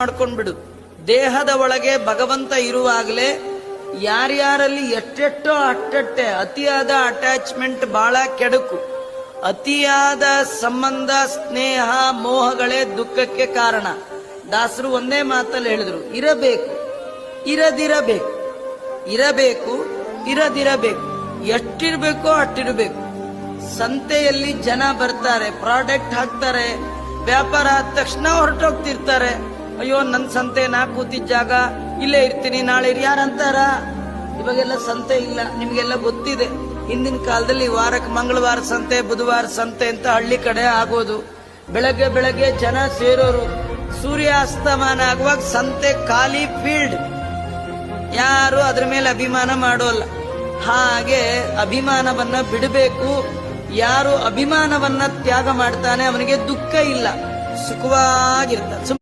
ಮಾಡ್ಕೊಂಡ್ಬಿಡು. ದೇಹದ ಒಳಗೆ ಭಗವಂತ ಇರುವಾಗಲೇ ಯಾರ್ಯಾರಲ್ಲಿ ಎಷ್ಟೆಷ್ಟೋ ಅಟ್ಟಟ್ಟೆ ಅತಿಯಾದ ಅಟ್ಯಾಚ್ಮೆಂಟ್ ಬಹಳ ಕೆಡುಕು. ಅತಿಯಾದ ಸಂಬಂಧ ಸ್ನೇಹ ಮೋಹಗಳೇ ದುಃಖಕ್ಕೆ ಕಾರಣ. ದಾಸರು ಒಂದೇ ಮಾತಲ್ಲಿ ಹೇಳಿದ್ರು, ಇರಬೇಕು ಇರದಿರಬೇಕು, ಇರಬೇಕು ಇರದಿರಬೇಕು, ಎಷ್ಟಿರ್ಬೇಕೋ ಅಷ್ಟಿರಬೇಕು. ಸಂತೆಯಲ್ಲಿ ಜನ ಬರ್ತಾರೆ, ಪ್ರಾಡಕ್ಟ್ ಹಾಕ್ತಾರೆ, ವ್ಯಾಪಾರ ಆದ ತಕ್ಷಣ ಹೊರಟೋಗ್ತಿರ್ತಾರೆ. ಅಯ್ಯೋ ನನ್ ಸಂತೆ, ನಾ ಕೂತಿದ್ದ ಜಾಗ ಇಲ್ಲೇ ಇರ್ತೀನಿ, ನಾಳೆ ಯಾರಂತಾರ. ಇವಾಗೆಲ್ಲ ಸಂತೆ ಇಲ್ಲ, ನಿಮ್ಗೆಲ್ಲ ಗೊತ್ತಿದೆ. ಹಿಂದಿನ ಕಾಲದಲ್ಲಿ ವಾರಕ್ಕೆ ಮಂಗಳವಾರ ಸಂತೆ, ಬುಧವಾರ ಸಂತೆ ಅಂತ ಹಳ್ಳಿ ಕಡೆ ಆಗೋದು. ಬೆಳಗ್ಗೆ ಬೆಳಗ್ಗೆ ಜನ ಸೇರೋರು, ಸೂರ್ಯಾಸ್ತಮಾನ ಆಗುವಾಗ ಸಂತೆ ಖಾಲಿ ಫೀಲ್ಡ್, ಯಾರು ಅದ್ರ ಮೇಲೆ ಅಭಿಮಾನ ಮಾಡೋಲ್ಲ. ಹಾಗೆ ಅಭಿಮಾನವನ್ನ ಬಿಡಬೇಕು. ಯಾರು ಅಭಿಮಾನವನ್ನ ತ್ಯಾಗ ಮಾಡ್ತಾನೆ ಅವನಿಗೆ ದುಃಖ ಇಲ್ಲ, ಸುಖವಾಗಿರ್ತಾನೆ.